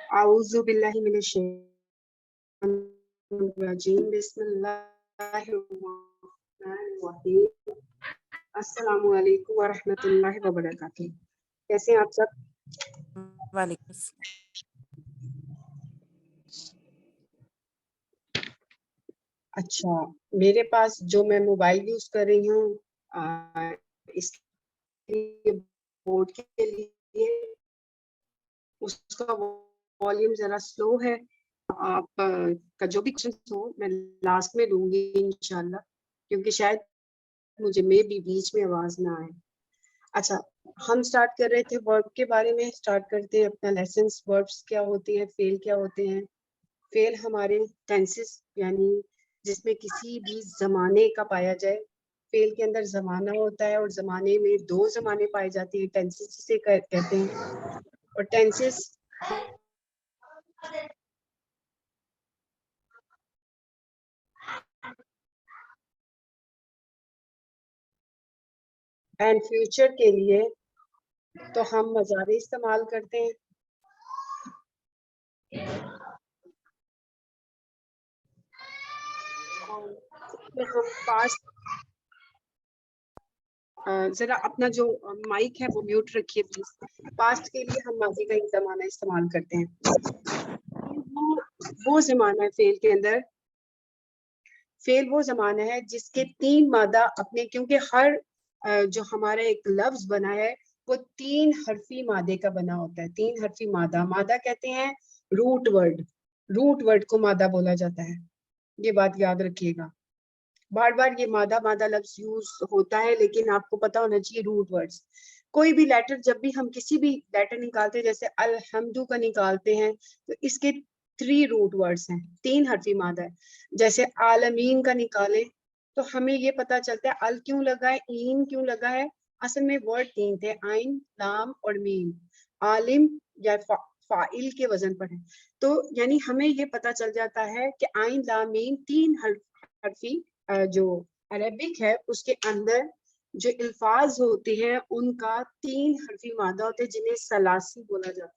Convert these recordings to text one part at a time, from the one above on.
अऊज़ु बिल्लाहि मिनश शैतानिर रजीम बिस्मिल्लाहिर्रहमानिर्रहीम। अस्सलामु अलैकुम व रहमतुल्लाहि व बरकातुहू। कैसे हैं आप सब? वालेकुम अस्सलाम। अच्छा, मेरे पास जो मैं मोबाइल यूज कर रही हूँ इसके बोर्ड के लिए उसका वॉल्यूम जरा स्लो है। आप का जो भी क्वेश्चन हो मैं लास्ट में दूंगी इंशाल्लाह, क्योंकि शायद मुझे भी बीच में आवाज ना आए। अच्छा, हम स्टार्ट कर रहे थे वर्ब के बारे में। स्टार्ट करते हैं अपना लेसन। वर्ब्स क्या होती है, फेल क्या होते हैं। फेल हमारे टेंसेस यानी जिसमें किसी भी जमाने का पाया जाए। फेल के अंदर जमाना होता है और जमाने में दो जमाने पाए जाते हैं, टेंसेस जिसे कहते हैं। और टेंसेस एंड फ्यूचर के लिए तो हम मजारे इस्तेमाल करते हैं। हम पास्ट, जरा अपना जो माइक है वो म्यूट रखिए प्लीज। पास्ट के लिए हम माजी का एक जमाना इस्तेमाल करते हैं। वो जमाना है फेल के अंदर। फेल वो जमाना है जिसके तीन मादा अपने, क्योंकि हर जो हमारा एक लफ्ज बना है वो तीन हरफी मादे का बना होता है। तीन हरफी मादा, मादा कहते हैं रूट वर्ड। रूट वर्ड को मादा बोला जाता है, ये बात याद रखिएगा। बार बार ये मादा मादा लफ्ज यूज होता है, लेकिन आपको पता होना चाहिए रूट वर्ड्स। कोई भी लेटर, जब भी हम किसी भी लेटर निकालते हैं, जैसे अलहम्दु का निकालते हैं, तो इसके 3 रूट वर्ड्स हैं, 3 हरफी मादा है। जैसे आलमीन का निकाले तो हमें ये पता चलता है अल क्यों लगा है, ईन क्यों लगा है। असल में वर्ड 3 थे, आइन, लाम और मीम। आलिम या फाइल के वजन पर है। तो यानी हमें ये पता चल जाता है कि आइन लाम मीम 3 हरफी जो अरबिक है उसके अंदर जो अल्फाज होते हैं उनका 3 हरफी मादा होते हैं, जिन्हें सलासी बोला जाता है।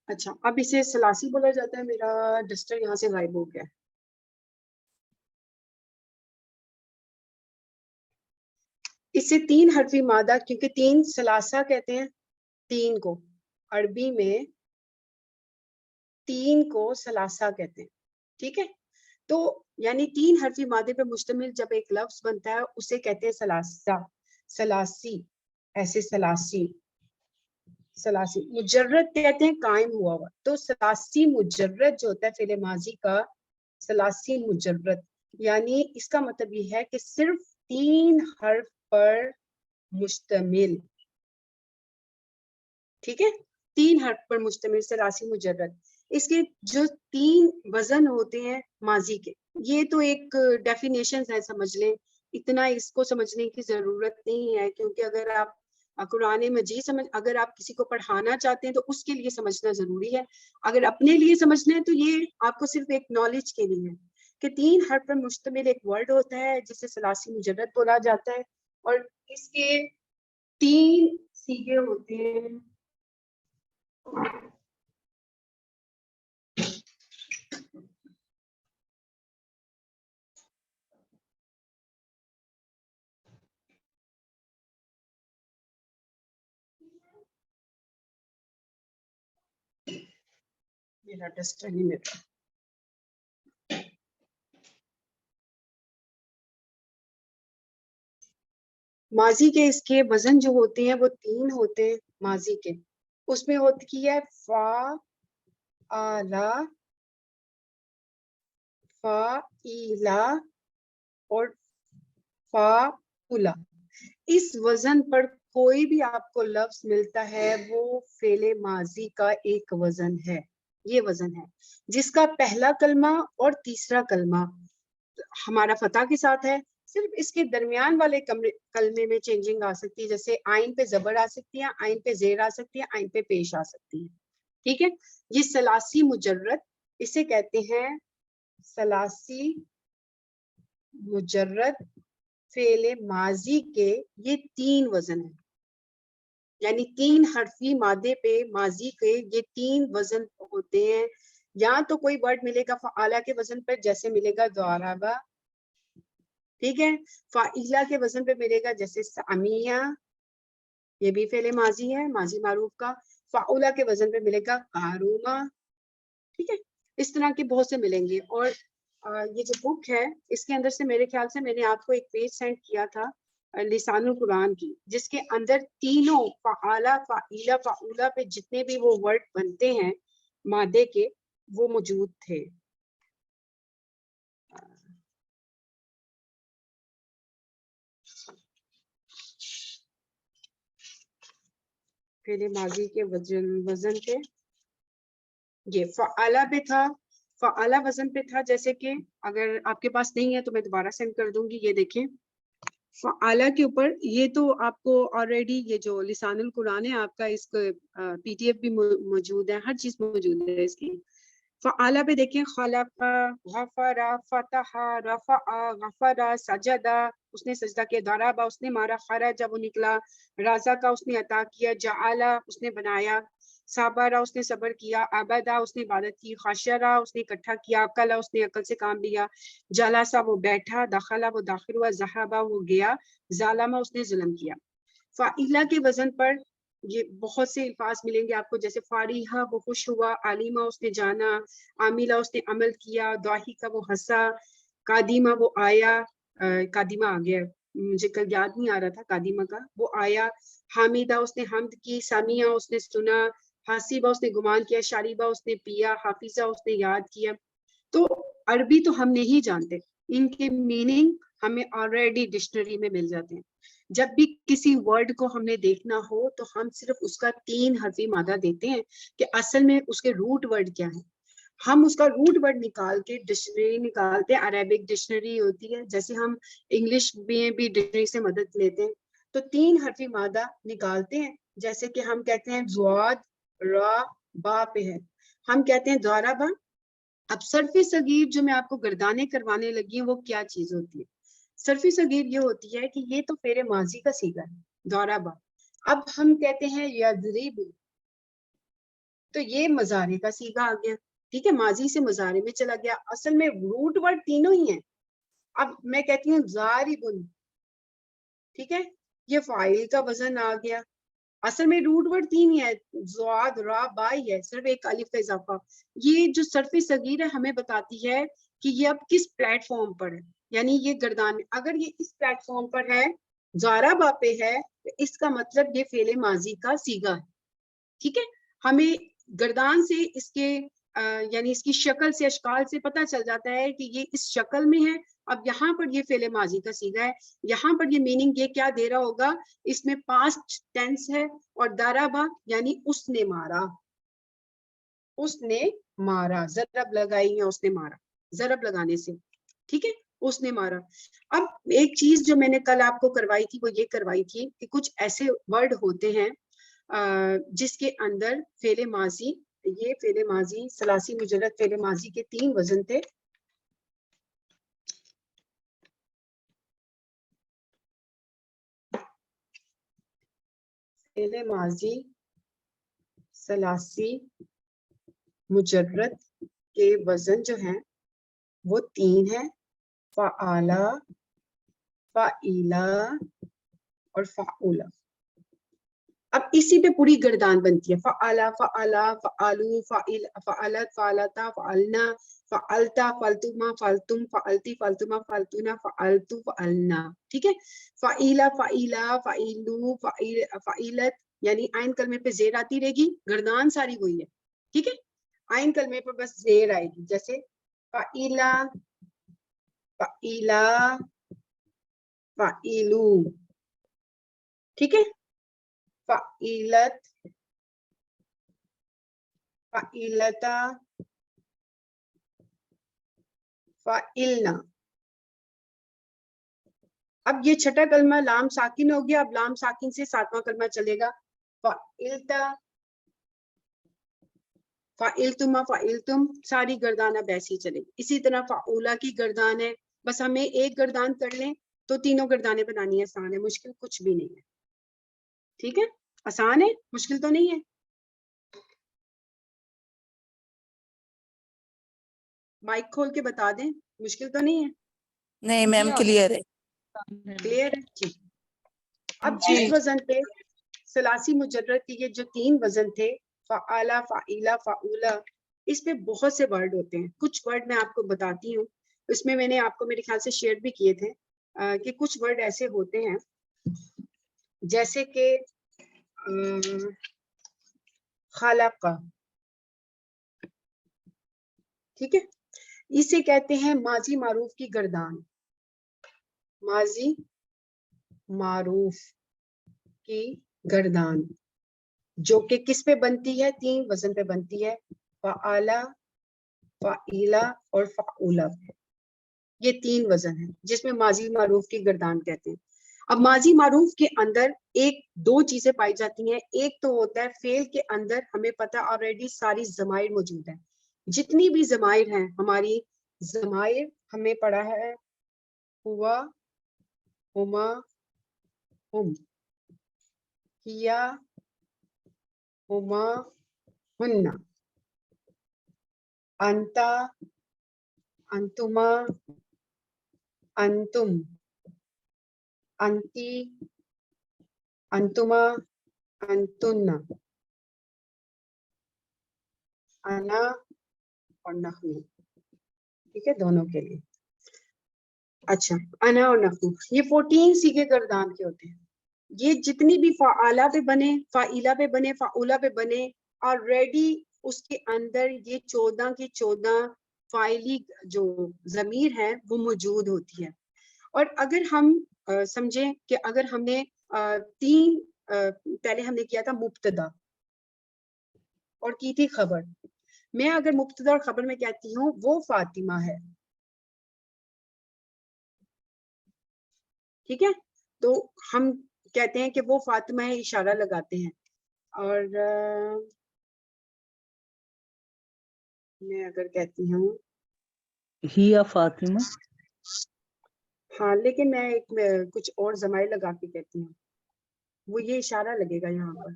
अच्छा, अब इसे सलासी बोला जाता है। मेरा डस्टर यहाँ से गायब हो गया। इसे 3 हरफी मादा, क्योंकि 3 सलासा कहते हैं 3 को, अरबी में 3 को सलासा कहते हैं। ठीक है, तो यानी 3 हरफी मादे पे मुश्तमिल जब एक लफ्ज बनता है उसे कहते हैं सलासा, सलासी, ऐसे सलासी। सलासी मुजर्रद कहते हैं कायम हुआ हुआ। तो सलासी मुजर्रद जो होता है फिल माजी का, सलासी मुजर्रद यानी इसका मतलब ये है कि सिर्फ 3 हर्फ पर मुश्तमिल। ठीक है, 3 हर्फ पर मुश्तमिल सलासी मुजर्रद। इसके जो 3 वजन होते हैं माजी के, ये तो एक डेफिनेशन है, समझ लें। इतना इसको समझने की जरूरत नहीं है, क्योंकि अगर आप कुरान मजीद समझ, अगर आप किसी को पढ़ाना चाहते हैं तो उसके लिए समझना जरूरी है। अगर अपने लिए समझना है तो ये आपको सिर्फ एक नॉलेज के लिए है कि 3 हर्फ पर मुश्तमिल एक वर्ड होता है जिसे सलासी मुजर्रद बोला जाता है। और इसके 3 सीगे होते हैं। मेरा डस्टर नहीं मिला। माजी के इसके वजन जो होते हैं वो 3 होते हैं माजी के। उसमें होती है फा आला, फा इला और फा उला। इस वजन पर कोई भी आपको लफ्ज मिलता है वो फेले माजी का एक वजन है। ये वजन है जिसका पहला कलमा और तीसरा कलमा हमारा फतह के साथ है। सिर्फ इसके दरमियान वाले कलमे में चेंजिंग आ सकती है, जैसे आइन पे जबर आ सकती है, आइन पे जेर आ सकती है, आइन पे पेश आ सकती है। ठीक है, ये सलासी मुजर्रद इसे कहते हैं सलासी मुजर्रद फेले माजी के ये 3 वजन है, यानी 3 हरफी मादे पे माजी के ये 3 वजन होते हैं। या तो कोई वर्ड मिलेगा फ़आला के वजन पर, जैसे मिलेगा ज़राबा, ठीक है। फ़ाइला के वजन पे मिलेगा जैसे सामिया, ये भी फेले माजी है, माजी मारूफ का। फ़ाउला के वजन पे मिलेगा कारुमा, ठीक है। इस तरह के बहुत से मिलेंगे। और ये जो बुक है इसके अंदर से मेरे ख्याल से मैंने आपको एक पेज सेंड किया था लिसानुल कुरान की, जिसके अंदर तीनों फ़आला, फ़ाइला, फ़ाउला पे जितने भी वो वर्ड बनते हैं मादे के, वो मौजूद थे। फेले माजी के वजन पे ये फ़आला पे था, फ़आला वजन पे था। जैसे कि अगर आपके पास नहीं है तो मैं दोबारा सेंड कर दूंगी। ये देखें फ़आला के ऊपर, ये तो आपको ऑलरेडी ये जो लिसानुल कुरान है आपका, इसका पीडीएफ भी मौजूद है, हर चीज मौजूद है इसकी। फ़आला पे देखें खलक़ा, गफ़रा, फ़तहा, रफ़अ, गफ़रा, सजदा, उसने सजदा किया। दरबा, उसने मारा। खरजा, वो निकला। रज़क़ा, उसने अता किया। जअला, उसने बनाया। साबरा, उसने सब्र किया। अबदा, उसने इबादत की। खशरा, उसने इकट्ठा किया। अकला, उसने अकल से काम लिया। जलसा, वो बैठा। दखला, वो दाखिल हुआ। ज़हबा, वो गया। ज़ालमा, उसने जुल्म किया। फ़ाइला के वजन पर ये बहुत से अल्फाज मिलेंगे आपको, जैसे फारिहा, वो खुश हुआ। आलिमा, उसने जाना। आमिला, उसने अमल किया। दाहिका, वो हंसा। कादिमा, वो आया। कादिमा आ गया, मुझे कल याद नहीं आ रहा था कादिमा का, वो आया। हामिदा, उसने हम्द की। सामिया, उसने सुना। हासिबा, उसने गुमान किया। शारिबा, उसने पिया। हाफिजा, उसने याद किया। तो अरबी तो हम नहीं जानते, इनके मीनिंग हमें ऑलरेडी डिक्शनरी में मिल जाते हैं। जब भी किसी वर्ड को हमने देखना हो तो हम सिर्फ उसका 3 हरफी मादा देते हैं कि असल में उसके रूट वर्ड क्या है। हम उसका रूट वर्ड निकाल के डिक्शनरी निकालते हैं। अरेबिक डिक्शनरी होती है, जैसे हम इंग्लिश में भी डिक्शनरी से मदद लेते हैं। तो 3 हरफी मादा निकालते हैं। जैसे कि हम कहते हैं ज़्वाद रा बा पे है, हम कहते हैं द्वाराबा। अब सर्फी सगीर जो मैं आपको गर्दाने करवाने लगी हूँ, वो क्या चीज होती है? सर्फी सगीर ये होती है कि ये तो फेरे माजी का सीगा है, दौराबा। अब हम कहते हैं यज़रिबु, तो ये मजारे का सीगा आ गया, ठीक है, माजी से मजारे में चला गया। असल में रूट वर्ड तीनों ही हैं। अब मैं कहती हूँ ज़ारिबुन, ठीक है, ये फाइल का वजन आ गया। असल में रूट वर्ड 3 ही है, ज़्वाद रा बा ही है, सिर्फ एक अलिफ का इजाफा। ये जो सर्फी सगीर है हमें बताती है कि ये अब किस प्लेटफॉर्म पर है, यानी ये गर्दान में। अगर ये इस प्लेटफॉर्म पर है, ज़ारा बा पे है, तो इसका मतलब ये फेले माजी का सीगा है, ठीक है। हमें गर्दान से इसके यानी इसकी शक्ल से, अशकाल से पता चल जाता है कि ये इस शक्ल में है। अब यहाँ पर ये फेले माजी का सीगा है, यहाँ पर ये मीनिंग ये क्या दे रहा होगा, इसमें पास्ट टेंस है और दाराबा यानी उसने मारा, उसने मारा, जरब लगाई है, उसने मारा, जरब लगाने से, ठीक है, उसने मारा। अब एक चीज जो मैंने कल आपको करवाई थी, वो ये करवाई थी कि कुछ ऐसे वर्ड होते हैं जिसके अंदर फेले माजी, ये फेले माजी सलासी मुजर्रद फेले माजी के 3 वजन थे। फेले माजी सलासी मुजर्रद के वजन जो हैं वो 3 है, फ़आला, फ़ाइला और फ़ाउला। अब इसी पे पूरी गर्दान बनती है, फ़आला, फ़आला, फ़आलू, फ़ाइल, फ़आलत, फ़ालता, फ़अलना, फ़अलता, फ़अलतुमा, फ़अलतुम, फ़अलती, फ़अलतुमा, फ़अलतुना, फ़अलतु, फ़अलना, ठीक है। फ़ाइला, फ़ाइला, फ़ाइलू, फ़ाइलत, यानी आइन कलमे पे जेर आती रहेगी, गर्दान सारी वही है, ठीक है। आइन कलमे पर बस जेर आएगी, जैसे फ़ाइला, फ़ाइला, फ़ाइलू, ठीक है। फ़ाइलत, फ़ाइलता, फ़ाइलना। अब ये छठा कलमा लाम साकिन हो गया। अब लाम साकिन से 7वां कलमा चलेगा, फ़ाइलता, फ़ाइलतुमा फ़ाइलतुम सारी गर्दान अब ऐसी चलेगी। इसी तरह फ़ाउला की गर्दान है, बस हमें एक गर्दान कर लें तो तीनों गर्दानें बनानी है, आसान है, मुश्किल कुछ भी नहीं है। ठीक है, आसान है, मुश्किल तो नहीं है। माइक खोल के बता दें, मुश्किल तो नहीं है। नहीं मैम क्लियर है। क्लियर है जी। अब जिस वजन पे सलासी मुजर्रद के ये जो 3 वजन थे, फ़आला, फ़ाइला, फ़ाउला, इस पे बहुत से वर्ड होते हैं। कुछ वर्ड मैं आपको बताती हूँ, इसमें मैंने आपको मेरे ख्याल से शेयर भी किए थे कि कुछ वर्ड ऐसे होते हैं जैसे कि खलक़ा, ठीक है, इसे कहते हैं माजी मारूफ की गर्दान। माजी मारूफ की गर्दान जो कि किस पे बनती है, 3 वजन पे बनती है, फ़आला, फ़ाइला और फ़ाउला। ये 3 वजन है जिसमें माजी मारूफ की गर्दान कहते हैं। अब माजी मारूफ के अंदर एक दो चीजें पाई जाती हैं। एक तो होता है फेल के अंदर हमें पता ऑलरेडी सारी ज़माइर मौजूद है, जितनी भी ज़माइर हैं हमारी ज़माइर हमने पढ़ा है, हुआ, हुमा, हुम, हिया, हुमा, हुन्ना, अंता, अंतुमा, अंतुम, अंती, अंतुमा, अंतुन्ना, अना और नहनु। ठीक है, दोनों के लिए। अच्छा, अना और नहनु ये 14 सीगे गर्दान के होते हैं। ये जितनी भी फ़आला पे बने, फ़ाइला पे बने, फ़ाउला पे बने, ऑलरेडी उसके अंदर ये 14 की 14 फ़ाइली जो ज़मीर है वो मौजूद होती है। और अगर हम समझें कि अगर हमने पहले हमने किया था मुब्तदा और की थी खबर। मैं अगर मुब्तदा और खबर में कहती हूँ वो फातिमा है, ठीक है, तो हम कहते हैं कि वो फातिमा है, इशारा लगाते हैं। और मैं अगर कहती हूँ हिया फातिमा, हाँ, लेकिन मैं कुछ और ज़माइर लगा के कहती हूँ, वो ये इशारा लगेगा यहाँ पर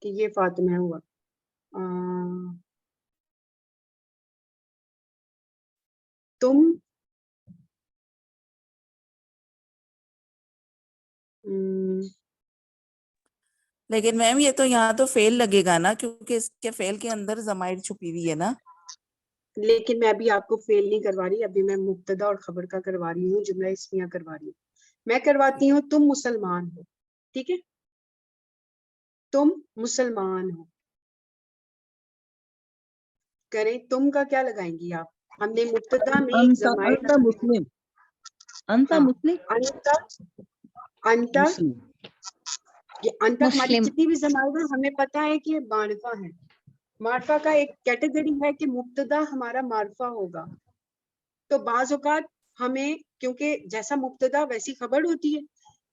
कि ये फातिमा हुआ। तुम लेकिन मैम ये तो यहाँ तो फेल लगेगा ना, क्योंकि इसके फेल के अंदर जमाइर छुपी हुई है ना। लेकिन मैं अभी आपको फेल नहीं करवा रही, अभी मैं मुब्तदा और खबर का करवा रही हूँ, जुमला इस्मिया करवा रही हूँ। मैं करवाती हूँ तुम मुसलमान हो, ठीक है, तुम मुसलमान हो। करें, तुम का क्या लगाएंगी आप? हमने मुब्तदा में एक ज़माइर अंता मुस्लिम, अंता हाँ, मुस्लिम, अंता, अंता, मुस्लिम, ये अंता हमारी जितनी भी ज़माइर है हमें पता है कि ये मारिफा है। मारिफा का एक कैटेगरी है कि मुब्तदा हमारा मारिफा होगा। तो बाज़ औक़ात हमें, क्योंकि जैसा मुब्तदा वैसी खबर होती है,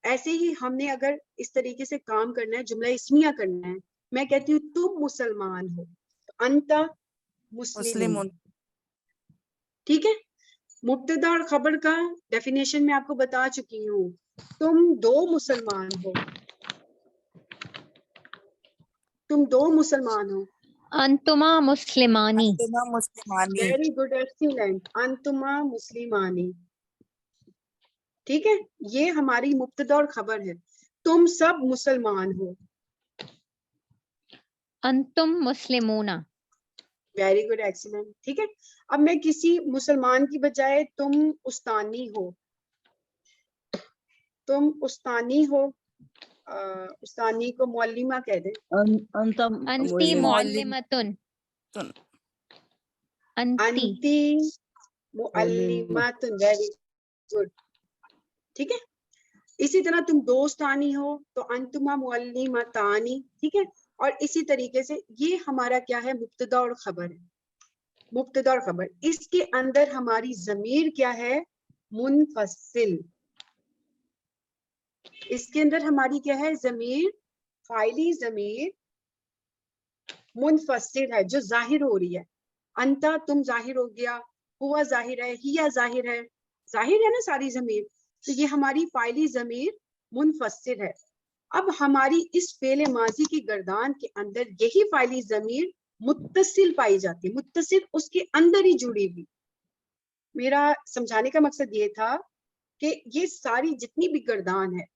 ऐसे ही हमने अगर इस तरीके से काम करना है, जुमला इस्मिया करना है, मैं कहती हूँ तुम मुसलमान हो, तो अंता मुस्लिम, मुस्लिम। ठीक है। मुब्तदा और खबर का डेफिनेशन मैं आपको बता चुकी हूँ। तुम दो मुसलमान हो, तुम दो मुसलमान हो। अंतुमा मुस्लिमानी। अंतुमा मुस्लिमानी। वेरी गुड, एक्सीलेंट, अंतुमा मुस्लिमानी, ठीक है। ये हमारी मुब्तदा और खबर है, तुम सब मुसलमान हो। अंतुम मुस्लिमूना। वेरी गुड, एक्सीलेंट, ठीक है। अब मैं किसी मुसलमान की बजाय तुम उस्तानी हो, तुम उस्तानी हो, उस्तानी को मुअल्लिमा कह दें। अंता अंती मुअल्लिमतुन। अंती अंती मुअल्लिमातुन, वेरी गुड, ठीक है। इसी तरह तुम दोस्तानी हो तो अंतुमा मुअल्लिमतानी, ठीक है। और इसी तरीके से ये हमारा क्या है, मुब्तदा और खबर है। मुब्तदा और खबर, इसके अंदर हमारी ज़मीर क्या है, मुनफसिल। इसके अंदर हमारी क्या है, ज़मीर, फाइली ज़मीर मुनफस्सिल है जो जाहिर हो रही है, अंता तुम जाहिर हो गया, हुआ जाहिर है, हिया जाहिर है ना सारी ज़मीर, तो ये हमारी फाइली ज़मीर मुनफस्सिल है। अब हमारी इस फेले माजी की गर्दान के अंदर यही फाइली ज़मीर मुत्तसिल पाई जाती है, मुत्तसिल उसके अंदर ही जुड़ी हुई। मेरा समझाने का मकसद ये था कि ये सारी जितनी भी गर्दान है,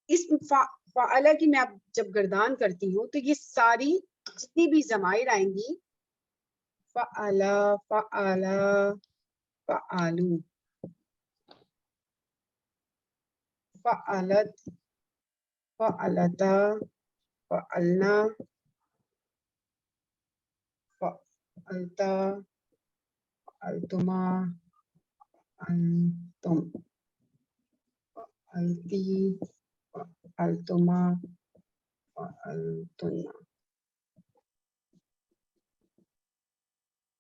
इस फ़ाअला की मैं अब जब गर्दान करती हूँ तो ये सारी जितनी भी ज़माइर आएंगी, फ़अला, फ़अला, फ़अलू, फ़अलत, फ़अलता, फ़अलना, फ़अलता, फ़अलतुमा, फ़अलतुम, फ़अलती, फ़अलतुमा, फ़अलतुन्ना,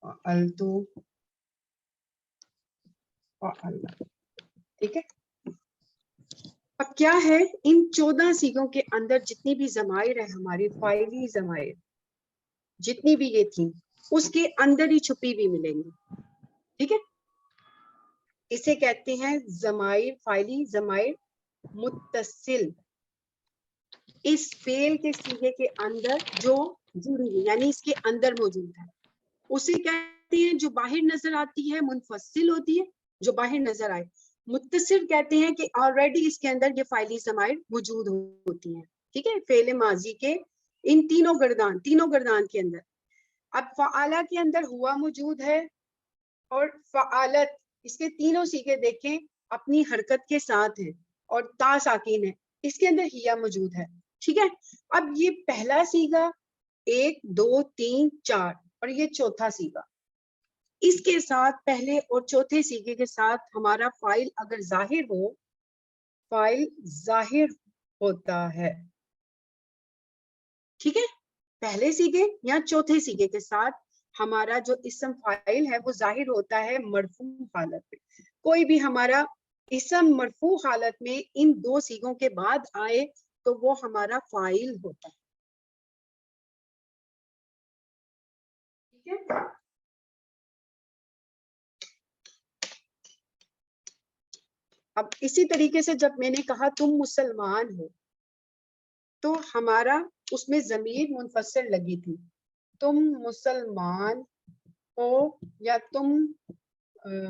फ़अलतु, फ़अलना। ठीक है। अब क्या है, इन 14 सीगों के अंदर जितनी भी ज़माइर है हमारी फाइली ज़माइर, जितनी भी ये थी, उसके अंदर ही छुपी भी मिलेंगी। ठीक है, इसे कहते हैं ज़माइर, फाइली ज़माइर मुत्तसिल, इस फेल के सीगे के अंदर जो जुड़ी हुई, यानी इसके अंदर मौजूद है, उसे कहते हैं जो बाहर नजर आती है मुनफसिल होती है, जो बाहर नजर आए। मुत्तसिल कहते हैं कि ऑलरेडी इसके अंदर ये फाइली ज़माइर मौजूद होती हैं। ठीक है, फेले माजी के इन तीनों गर्दान के अंदर। अब फ़आला के अंदर हुआ मौजूद है, और फ़आलत, इसके तीनों सीगे देखें अपनी हरकत के साथ हैं, और ता साकिन है, इसके अंदर हिया मौजूद है। ठीक है, अब ये पहला सीगा 1 2 3 4 और ये चौथा सीगा, इसके साथ पहले और चौथे सीगे के साथ हमारा फाइल अगर जाहिर हो, फाइल जाहिर होता है। ठीक है, पहले सीगे या चौथे सीगे के साथ हमारा जो इसम फाइल है वो जाहिर होता है मरफू हालत में। कोई भी हमारा इसम मरफू हालत में इन दो सीगों के बाद आए तो वो हमारा फाइल होता है। ठीक है, अब इसी तरीके से जब मैंने कहा तुम मुसलमान हो, तो हमारा उसमें जमीर मुनफसिल लगी थी, तुम मुसलमान हो या तुम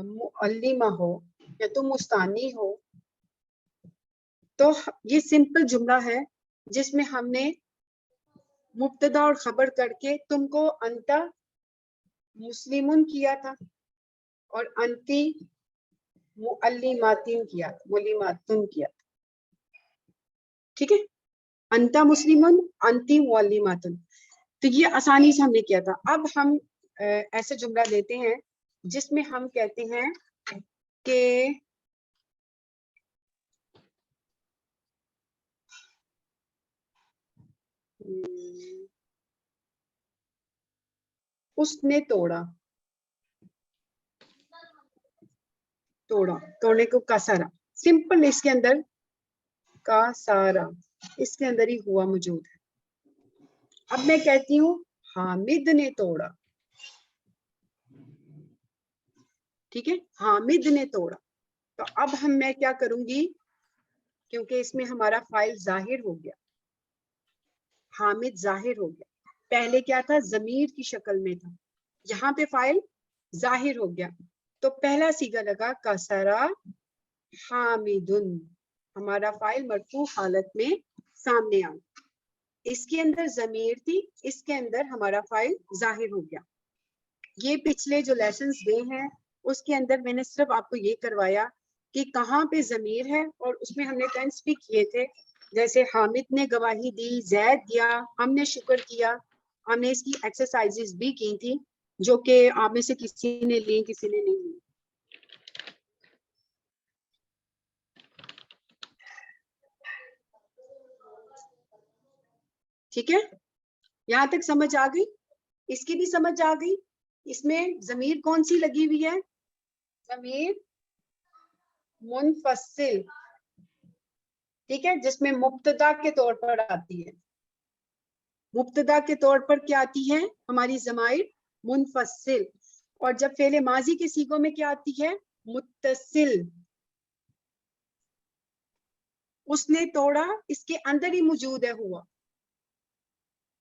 मुअल्लिमा हो या तुम मुस्तानी हो। तो ये सिंपल जुमला है जिसमें हमने मुब्तदा और खबर करके तुमको अंता मुस्लिमुन किया था और अंती मुअल्लिमातिन किया था, मुअल्लिमातुन किया था। ठीक है, अंता मुस्लिमुन, अंती मुअल्लिमातुन, तो ये आसानी से हमने किया था। अब हम ऐसे जुमला लेते हैं जिसमें हम कहते हैं कि उसने तोड़ा, तोड़ने को कसारा, सिंपल इसके अंदर का सारा इसके अंदर ही हुआ मौजूद है। अब मैं कहती हूँ हामिद ने तोड़ा। ठीक है, हामिद ने तोड़ा, तो अब मैं क्या करूंगी, क्योंकि इसमें हमारा फाइल जाहिर हो गया, हामिद जाहिर हो गया, पहले क्या था जमीर की शक्ल में था, यहाँ पे फाइल जाहिर हो गया, तो पहला सीगा लगा कसरा हामिदुन, हमारा फाइल मरफू हालत में सामने आ, इसके अंदर जमीर थी, इसके अंदर हमारा फाइल जाहिर हो गया। ये पिछले जो लेसन्स गए हैं उसके अंदर मैंने सिर्फ आपको ये करवाया कि कहाँ पे जमीर है, और उसमें हमने टेंस भी किए थे, जैसे हामिद ने गवाही दी, जैद दिया, हमने शुक्र किया, हमने इसकी एक्सरसाइजेस भी की थी जो कि आप में से किसी ने ली किसी ने नहीं ली। ठीक है, यहाँ तक समझ आ गई, इसकी भी समझ आ गई। इसमें जमीर कौन सी लगी हुई है, जमीर मुनफसिल, ठीक है, जिसमें मुब्तदा के तौर पर आती है, मुब्तदा के तौर पर क्या आती है हमारी ज़माइर मुनफसिल, और जब फेले माजी के सीगों में क्या आती है मुत्तसिल। उसने तोड़ा, इसके अंदर ही मौजूद है हुआ,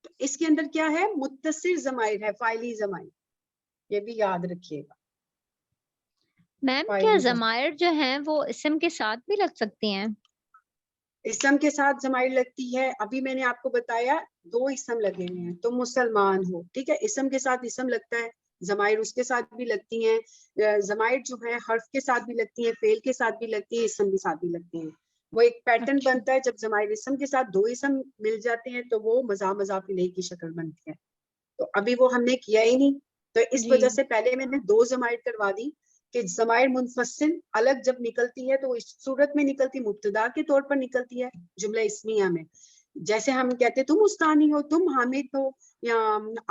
तो इसके अंदर क्या है मुत्तसिल ज़माइर है, फाइली ज़माइर, ये भी याद रखिएगा। मैम क्या फाइली जमायर जो हैं वो इसम के साथ भी लग सकती हैं? इसम के साथ ज़माइर लगती है, अभी मैंने आपको बताया 2 इसम लगे हुए हैं, तुम मुसलमान हो, ठीक है, इसम के साथ इसम लगता है, ज़माइर उसके साथ भी लगती हैं, ज़माइर जो है हर्फ के साथ भी लगती हैं, फेल के साथ भी लगती हैं, इसम के साथ भी लगती हैं। वो एक पैटर्न अच्छा। बनता है, जब ज़माइर इसम के साथ 2 इसम मिल जाते हैं तो वो मज़ाफ इलैही की शक्ल बनती है। तो अभी वो हमने किया ही नहीं, तो इस जी। वजह से पहले मैंने 2 ज़माइर करवा दी कि ज़माइर मुनफसिल अलग जब निकलती है तो इस सूरत में निकलती मुब्तदा के तौर पर निकलती है जुमला इस्मिया में। जैसे हम कहते तुम उस्तानी हो, तुम हामिद हो, या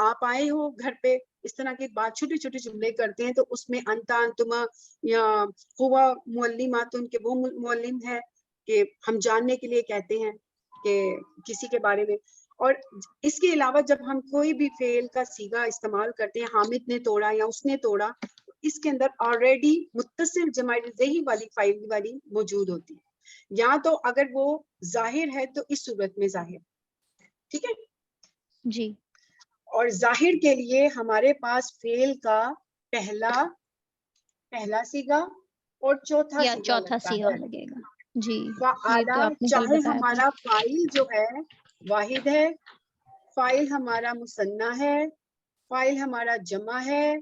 आप आए हो घर पे, इस तरह की बात छोटे छोटे जुमले करते हैं तो उसमें अंता अंतुमा या हुआ मुअल्लिमातुन के वो मुअल्लिम है कि हम जानने के लिए कहते हैं कि किसी के बारे में। और इसके अलावा जब हम कोई भी फेल का सीगा इस्तेमाल करते हैं, हामिद ने तोड़ा या उसने तोड़ा, तो इसके अंदर ऑलरेडी मुत्तसिल जमाइर ज़ही वाली फाइल वाली मौजूद होती है, या तो अगर वो जाहिर है तो इस सूरत में जाहिर, ठीक है। जी। और जाहिर के लिए हमारे पास फेल का पहला सीगा और चौथा या सीगा चौथा लगता सीगा है। लगेगा। जी, ये फ़आला, तो आपने कल चाहे बताया था। हमारा फाइल जो है वाहिद है, फाइल हमारा मुसन्ना है, फाइल हमारा जमा है,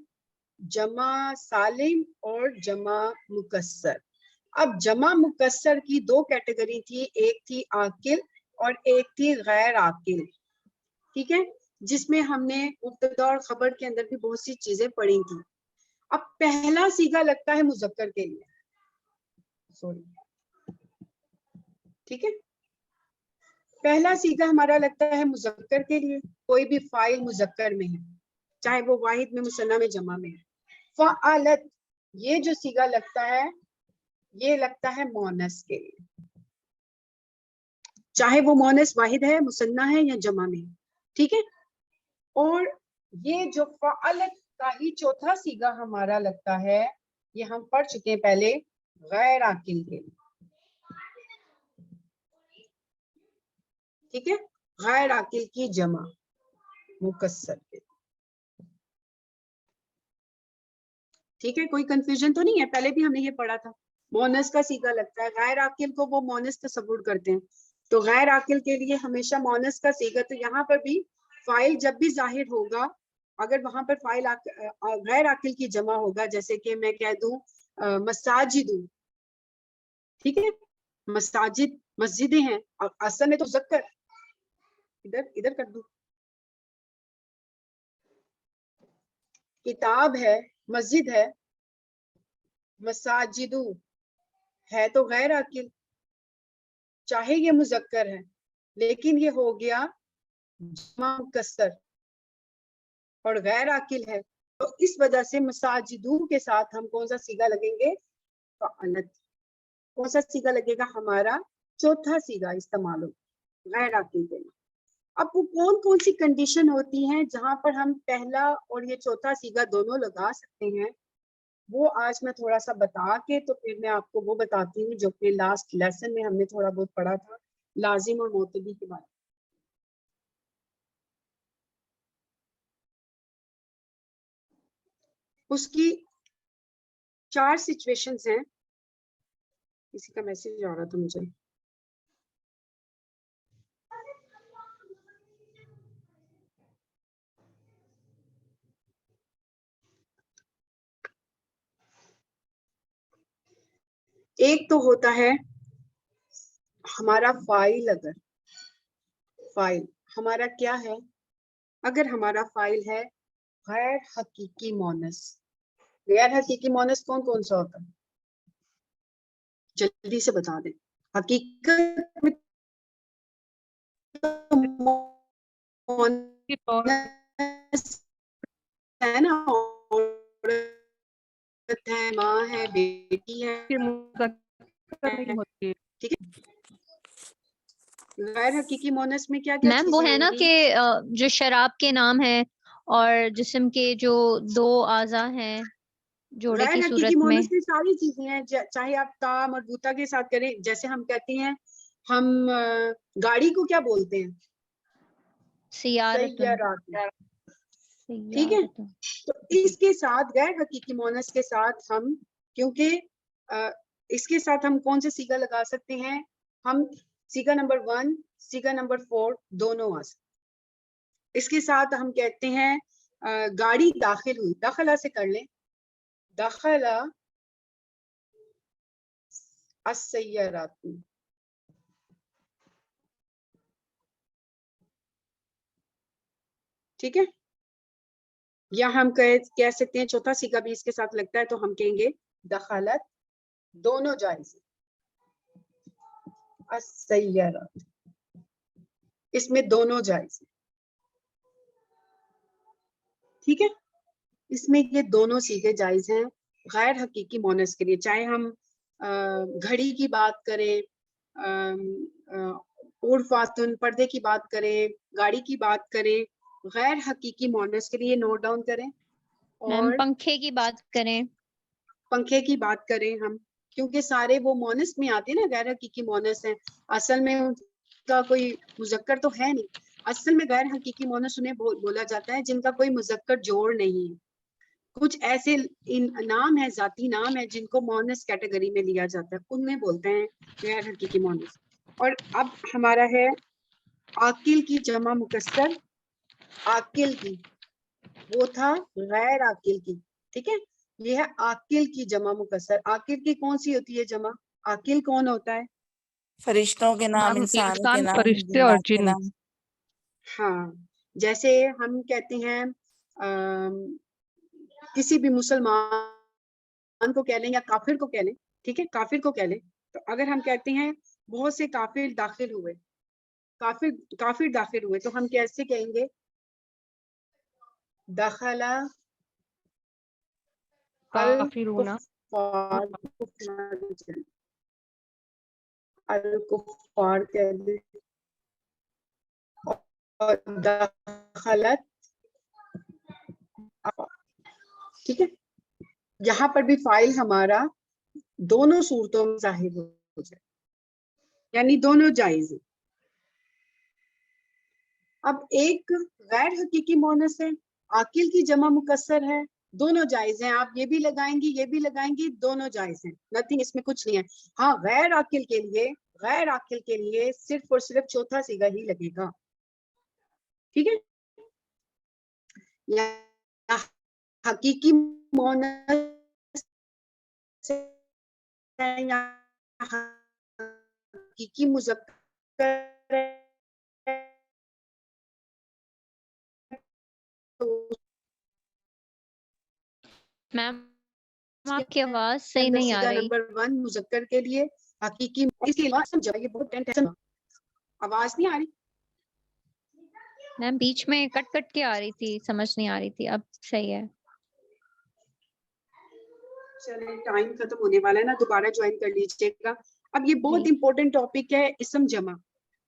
जमा सालिम और जमा मुकस्सर। अब जमा मुकस्सर की 2 कैटेगरी थी, एक थी आकिल और एक थी गैर आकिल, ठीक है, जिसमें हमने मुब्तदा और खबर के अंदर भी बहुत सी चीजें पढ़ी थी। अब पहला सीगा लगता है मुज़क्कर के लिए, सॉरी, ठीक है, पहला सीगा हमारा लगता है मुज़क्कर के लिए, कोई भी फाइल मुज़क्कर में है, चाहे वो वाहिद में, मुसन्ना में, जमा में है। फ़अलत, ये जो सीगा लगता है ये लगता है मोनस के लिए, चाहे वो मोनस वाहिद है, मुसन्ना है या जमा में, ठीक है। और ये जो फ़अलत का ही चौथा सीगा हमारा लगता है, ये हम पढ़ चुके हैं पहले, गैर आकिल के लिए, ठीक है, गैर आकिल की जमा मुकस्सर के, ठीक है, कोई कंफ्यूजन तो नहीं है, पहले भी हमने ये पढ़ा था। मोनस का सीगा लगता है, गैर आकिल को वो मोनस तसव्वुर करते हैं, तो गैर आकिल के लिए हमेशा मोनस का सीगा। तो यहाँ पर भी फाइल जब भी जाहिर होगा, अगर वहां पर फाइल गैर आकिल की जमा होगा, जैसे कि मैं कह दूं मसाजिदु, ठीक है, मसाजिद मस्जिदें हैं, और असल में तो ज़क्कर, इधर इधर कर दूं, किताब है, मस्जिद है, मसाजिदु है तो गैर आकिल, चाहे ये मुज़क्कर है लेकिन ये हो गया जमा मुकस्सर और गैर आकिल है, तो इस वजह से मसाजिदू के साथ हम कौन सा सीगा लगेंगे, फ़अलत। कौन सा सीगा लगेगा हमारा, चौथा सीगा इस्तेमाल हो गैर आकिल के लिए। अब वो कौन कौन सी कंडीशन होती हैं जहां पर हम पहला और ये चौथा सीगा दोनों लगा सकते हैं, वो आज मैं थोड़ा सा बता के तो फिर मैं आपको वो बताती हूँ जो कि लास्ट लेसन में हमने थोड़ा बहुत पढ़ा था, लाजिम और मोतदी के बारे में। उसकी 4 सिचुएशंस हैं। किसी का मैसेज आ रहा था मुझे, एक तो होता है हमारा फाइल, अगर फाइल हमारा क्या है, अगर हमारा फाइल है गैर हकीकी मोनस। गैर हकीकी मोनस कौन कौन सा होता है, जल्दी से बता दें। हकीकत में तो मोनस है ना, औरत है, माँ है, बेटी है, नहीं होती है। ठीक है, غیر حقیقی مونس میں کیا کیا میم چیزیں وہ ہے نا ہوں گی؟ کہ جو شراب کے نام ہے اور جسم کے جو دو اعضاء ہیں جوڑے غیر کی حقیقی صورت میں. مونس میں ساری چیزیں ہیں، چاہے آپ تا مربوطہ کے ساتھ کریں، جیسے ہم کہتے ہیں ہم گاڑی کو کیا بولتے ہیں؟ سیارتن. سیارات، ٹھیک ہے؟ سیارتن. تو اس کے ساتھ غیر حقیقی مونس کے ساتھ ہم، کیونکہ اس کے ساتھ ہم کون سے سیگا لگا سکتے ہیں؟ ہم سیگا نمبر 1 سیگا نمبر 4 دونوں آ سکتے. اس کے ساتھ ہم کہتے ہیں گاڑی داخل ہوئی، داخلہ سے کر لیں، داخلہ السیارات، ٹھیک ہے؟ یا ہم کہہ سکتے ہیں چوتھا سیگا بھی اس کے ساتھ لگتا ہے، تو ہم کہیں گے دخلت، دونوں جائز السیارات، اس میں دونوں جائز، ٹھیک ہے؟ اس میں یہ دونوں سیگے جائز ہیں غیر حقیقی مونس کے لیے، چاہے ہم گھڑی کی بات کریں، عرفاتن پردے کی بات کریں، گاڑی کی بات کریں، غیر حقیقی مونس کے لیے نوٹ ڈاؤن کریں. میم اور پنکھے کی بات کریں. پنکھے کی بات کریں ہم، کیونکہ سارے وہ مونس میں آتے ہیں نا، غیر حقیقی مونس ہیں، اصل میں ان کا کوئی مذکر تو ہے نہیں. اصل میں غیر حقیقی مونس انہیں بولا جاتا ہے جن کا کوئی مذکر جوڑ نہیں ہے. کچھ ایسے نام ہے، ذاتی نام ہے، جن کو مونس کیٹیگری میں لیا جاتا ہے، ان میں بولتے ہیں غیر حقیقی مونس. اور اب ہمارا ہے عاقل کی جمع مکسر، عاقل کی، وہ تھا غیر عاقل کی، ٹھیک ہے؟ یہ ہے عاقل کی جمع مکسر. عاقل کی کون سی ہوتی ہے جمع؟ عاقل کون ہوتا ہے؟ فرشتوں کے نام، میم انسان کے انسان، نام، فرشتے اور جنات کے جن. نام. ہاں، جیسے ہم کہتے ہیں کسی بھی مسلمان کو کہہ لیں یا کافر کو کہہ لیں، ٹھیک ہے؟ کافر کو کہہ لیں، تو اگر ہم کہتے ہیں بہت سے کافر داخل ہوئے، کافر داخل ہوئے، تو ہم کیسے کہیں گے؟ دخل کافرون. الکفار، الکفار کہہ دیں، اور دخلت، ٹھیک ہے؟ یہاں پر بھی فائل ہمارا دونوں صورتوں میں ظاہر ہو جائے، یعنی دونوں جائز ہیں. اب ایک غیر حقیقی مونس ہے، عاقل کی جمع مکسر ہے، دونوں جائز ہیں. آپ یہ بھی لگائیں گی، یہ بھی لگائیں گی، دونوں جائز ہیں، نتھنگ، اس میں کچھ نہیں ہے. ہاں، غیر عاقل کے لیے صرف اور صرف چوتھا سیگا ہی لگے گا، ٹھیک ہے؟ یا حقیقی مونس یا حقیقی مذکر میم آپ کی آواز صحیح نہیں آ سیگا رہی. نمبر 1 مذکر کے لیے حقیقی، اس کی آواز سمجھا، یہ بہت ٹینشن، آواز نہیں آ رہی؟ میم بیچ میں کٹ کٹ کے آ رہی تھی، سمجھ نہیں آ رہی تھی. اب صحیح ہے. چلیں، ٹائم ختم ہونے والا ہے نا، دوبارہ جوائن کر لیجیے گا. اب یہ بہت جی امپورٹنٹ ٹاپک ہے، اسم جمع.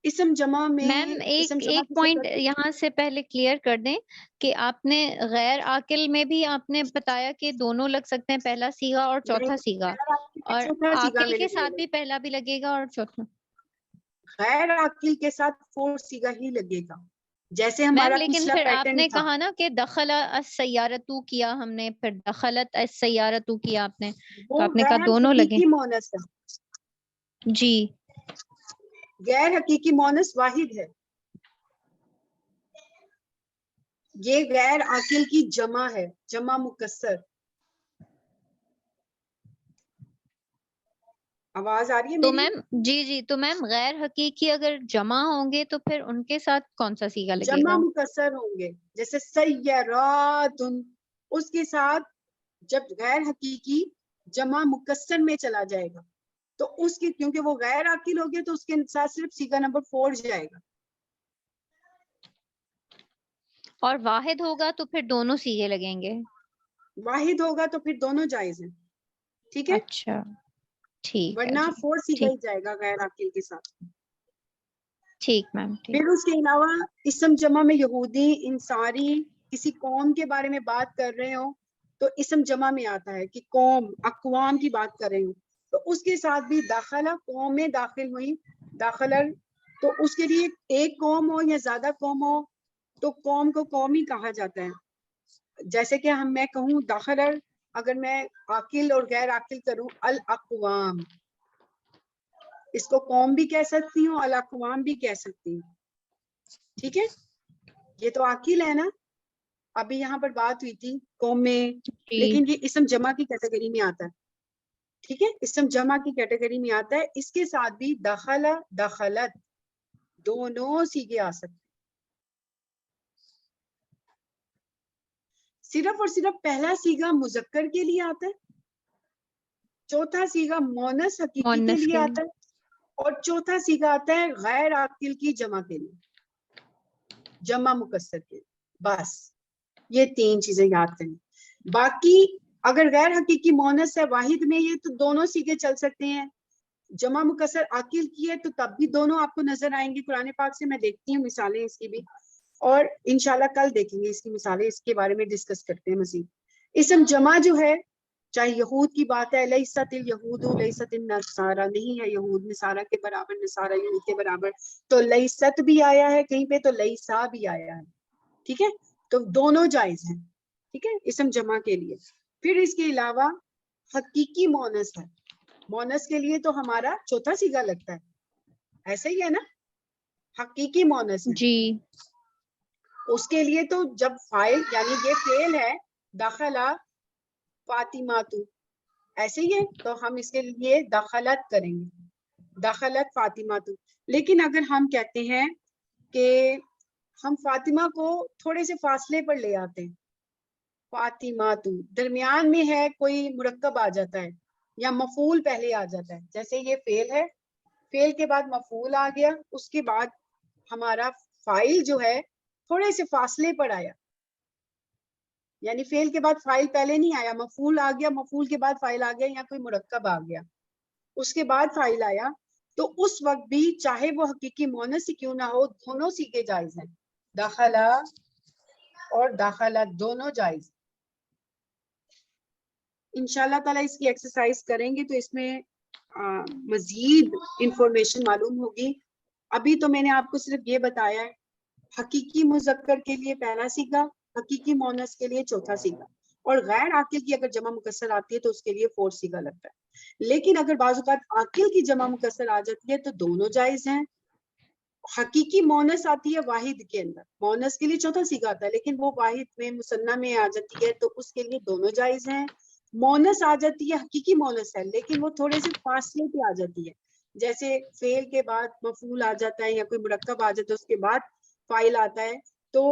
اسم جمع میں میم اسم جمع ایک کسے پوائنٹ کہتے ہیں؟ یہاں سے پہلے کلیئر کر دیں کہ آپ نے غیر عاقل میں بھی آپ نے بتایا کہ دونوں لگ سکتے ہیں، پہلا سیگا اور چوتھا سیگا، غیر عاقل کے اور چوتھا سیگا عاقل میں کے لگے ساتھ گا، بھی پہلا بھی لگے گا اور چوتھا. غیر عاقل کے ساتھ 4 سیگا ہی لگے گا، جیسے میم ہمارا لیکن پچھلا پھر آپ پیٹرن نے تھا. کہا نا کہ دخل السیارتو کیا ہم نے، پھر دخلت السیارتو کیا آپ نے، وہ تو آپ نے کہا غیر دونوں لگے. حقیقی مونس ہے، جی غیر حقیقی مونس واحد ہے، یہ غیر عاقل کی جمع ہے، جمع مکسر. آواز آ رہی ہے تو میری؟ میم تو میم غیر حقیقی اگر جمع ہوں گے تو پھر ان کے ساتھ کون سا سیگا لگے جمع گا؟ مکسر ہوں گے، جیسے سیارات، اس کے ساتھ جب غیر حقیقی جمع مکسر میں چلا جائے گا تو اس کی، کیونکہ وہ غیر عاقل ہو گئے، تو اس کے ساتھ صرف سیگا نمبر 4 جائے گا. اور واحد ہوگا تو پھر دونوں سیگے لگیں گے. واحد ہوگا تو پھر دونوں جائز ہیں، ٹھیک ہے؟ اچھا ٹھیک ہے ورنہ جی 4 سیگا ٹھیک. ہی جائے گا غیر عاقل کے ساتھ. ٹھیک میم ٹھیک. پھر اس کے علاوہ اسم جمع میں یہودی انصاری کسی قوم کے بارے میں بات کر رہے ہوں تو اسم جمع میں آتا ہے کہ قوم اقوام کی بات کر رہے ہوں تو اس کے ساتھ بھی داخلہ قوم میں داخل ہوئی داخلہ تو اس کے لیے ایک قوم ہو یا زیادہ قوم ہو تو قوم کو قوم ہی کہا جاتا ہے. جیسے کہ میں کہوں داخلہ اگر میں عاقل اور غیر عاقل کروں الاقوام اس کو قوم بھی کہہ سکتی ہوں الاقوام بھی کہہ سکتی ہوں. ٹھیک ہے یہ تو عاقل ہے نا. ابھی یہاں پر بات ہوئی تھی قوم میں لیکن یہ اسم جمع کی کیٹیگری میں آتا ہے. ٹھیک ہے اسم جمع کی کیٹیگری میں آتا ہے. اس کے ساتھ بھی دخل دخلت دونوں سیگے آ سکتے. صرف اور صرف پہلا سیگا مذکر کے لیے آتا ہے چوتھا سیگا مونس حقیقی کے لیے آتا ہے اور چوتھا سیگا آتا ہے غیر عاقل کی جمع کے لیے جمع مکسر کے لیے. بس یہ تین چیزیں یاد کریں. باقی اگر غیر حقیقی مونس ہے واحد میں یہ تو دونوں سیگے چل سکتے ہیں. جمع مکسر عاقل کی ہے تو تب بھی دونوں آپ کو نظر آئیں گے. قرآن پاک سے میں دیکھتی ہوں مثالیں اس کی بھی اور انشاءاللہ کل دیکھیں گے اس کی مثالیں. اس کے بارے میں ڈسکس کرتے ہیں مزید. اسم جمع جو ہے چاہے یہود کی بات ہے لیست الیہود لیست النصارى نہیں ہے یہود نصارہ کے برابر نصارہ یہود کے برابر تو لیست بھی آیا ہے کہیں پہ تو لیسا بھی آیا ہے. ٹھیک ہے تو دونوں جائز ہیں. ٹھیک ہے اسم جمع کے لیے. پھر اس کے علاوہ حقیقی مونس ہے. مونس کے لیے تو ہمارا چوتھا سیگا لگتا ہے ایسا ہی ہے نا. حقیقی مونس ہے جی اس کے لیے تو جب فاعل یعنی یہ فعل ہے داخلہ فاطمہ ایسے ہی ہے تو ہم اس کے لیے دخلت کریں گے دخلت فاطمہ. لیکن اگر ہم کہتے ہیں کہ ہم فاطمہ کو تھوڑے سے فاصلے پر لے آتے ہیں فاطمہ درمیان میں ہے کوئی مرکب آ جاتا ہے یا مفعول پہلے آ جاتا ہے. جیسے یہ فعل ہے فعل کے بعد مفعول آ گیا اس کے بعد ہمارا فاعل جو ہے تھوڑے سے فاصلے پر آیا یعنی فعل کے بعد فاعل پہلے نہیں آیا مفعول آ گیا مفعول کے بعد فاعل آ گیا یا کوئی مرکب آ گیا اس کے بعد فاعل آیا تو اس وقت بھی چاہے وہ حقیقی مونس ہی کیوں نہ ہو دونوں سیگے جائز ہیں. داخلہ اور داخلت دونوں جائز. انشاءاللہ تعالیٰ اس کی ایکسرسائز کریں گے تو اس میں مزید انفارمیشن معلوم ہوگی. ابھی تو میں نے آپ کو صرف یہ بتایا ہے حقیقی مذکر کے لیے پہلا سیگا حقیقی مونس کے لیے چوتھا سیگا اور غیر عاقل کی اگر جمع مکسر آتی ہے تو اس کے لیے فورتھ سیگا لگتا ہے. لیکن اگر بعض اوقات عاقل کی جمع مکسر آ جاتی ہے تو دونوں جائز ہیں. حقیقی مونس آتی ہے واحد کے اندر مونس کے لیے چوتھا سیگا آتا ہے لیکن وہ واحد میں مثنیٰ میں آ جاتی ہے تو اس کے لیے دونوں جائز ہیں. مونس آ جاتی ہے حقیقی مونس ہے لیکن وہ تھوڑے سے فاصلے پہ آ جاتی ہے جیسے فعل کے بعد مفعول آ جاتا ہے یا کوئی مرکب آ جاتا ہے اس کے بعد فاعل آتا ہے تو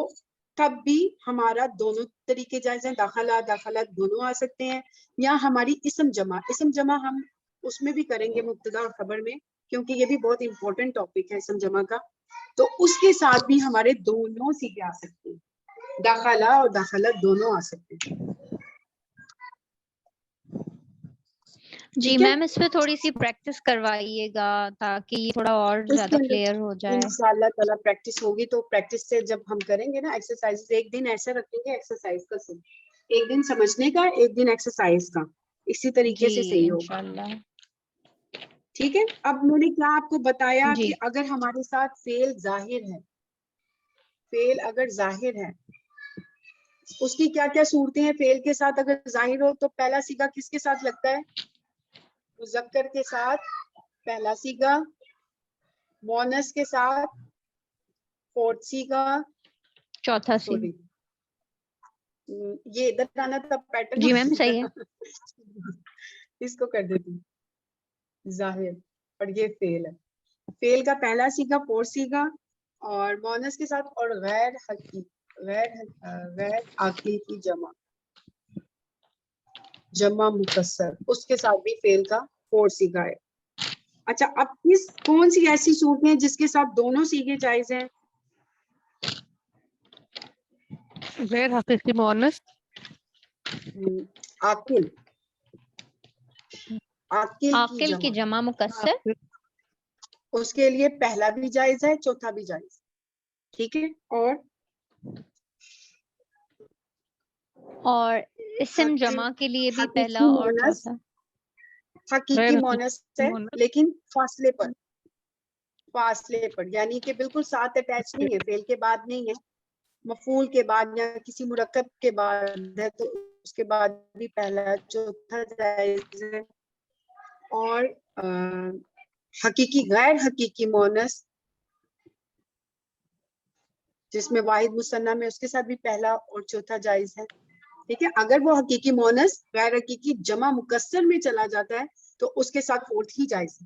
تب بھی ہمارا دونوں طریقے جائز ہیں. داخلہ داخلت دونوں آ سکتے ہیں یا ہماری اسم جمع ہم اس میں بھی کریں گے مبتدا اور خبر میں کیونکہ یہ بھی بہت امپورٹنٹ ٹاپک ہے اسم جمع کا. تو اس کے ساتھ بھی ہمارے دونوں سیگے آ سکتے ہیں داخلہ اور داخلت دونوں آ سکتے ہیں. جی میم اس پہ تھوڑی سی پریکٹس کروائیے گا تاکہ یہ تھوڑا اور زیادہ کلیئر ہو جائے. انشاءاللہ تعالیٰ پریکٹس ہوگی تو پریکٹس سے جب ہم کریں گے نا ایکسرسائز ایک دن ایسا رکھیں گے ایکسرسائز کا ایک دن سمجھنے کا ایک دن ایکسرسائز کا اسی طریقے سے صحیح ہوگا. انشاءاللہ. ٹھیک ہے. اب میں نے کیا آپ کو بتایا جی کہ اگر ہمارے ساتھ فعل ظاہر ہے فعل اگر ظاہر ہے اس کی کیا کیا صورتیں ہیں. فعل کے ساتھ اگر ظاہر ہو تو پہلا سیگا کس کے ساتھ لگتا ہے مذکر کے ساتھ پہلا سیگا مونس کے ساتھ فورتھ سیگا چوتھا سی. سوری یہ ادھر آنا تب پیٹرن جی میم صحیح ہے. اس کو کر دیتی ظاہر اور یہ فعل ہے. فعل کا پہلا سیگا فورتھ سیگا اور مونس کے ساتھ اور غیر عاقل کی جمع مکسر اس کے ساتھ بھی فعل کا فورتھ سیگا ہے. اچھا اب کون سی ایسی صورتیں ہیں جس کے ساتھ دونوں سیگے جائز ہیں. غیر حقیقی مؤنث عاقل عاقل کی جمع مکسر اس کے لیے پہلا بھی جائز ہے چوتھا بھی جائز. ٹھیک ہے. اور اسم حقیقی- جمع کے لیے بھی حقیقی پہلا اور مونس- چوتھا. حقیقی غیر مونس ہے مونس. لیکن فاصلے پر یعنی کہ بالکل ساتھ اٹیچ نہیں ہے، فعل کے بعد نہیں ہے، مفعول کے بعد یا کسی مرکب کے بعد ہے تو اس کے بعد بھی پہلا چوتھا جائز ہے. اور حقیقی غیر حقیقی مونس جس میں واحد مثنیٰ میں اس کے ساتھ بھی پہلا اور چوتھا جائز ہے. ٹھیک ہے. اگر وہ حقیقی مونس غیر حقیقی جمع مکسر میں چلا جاتا ہے تو اس کے ساتھ فورتھ ہی جائز ہے.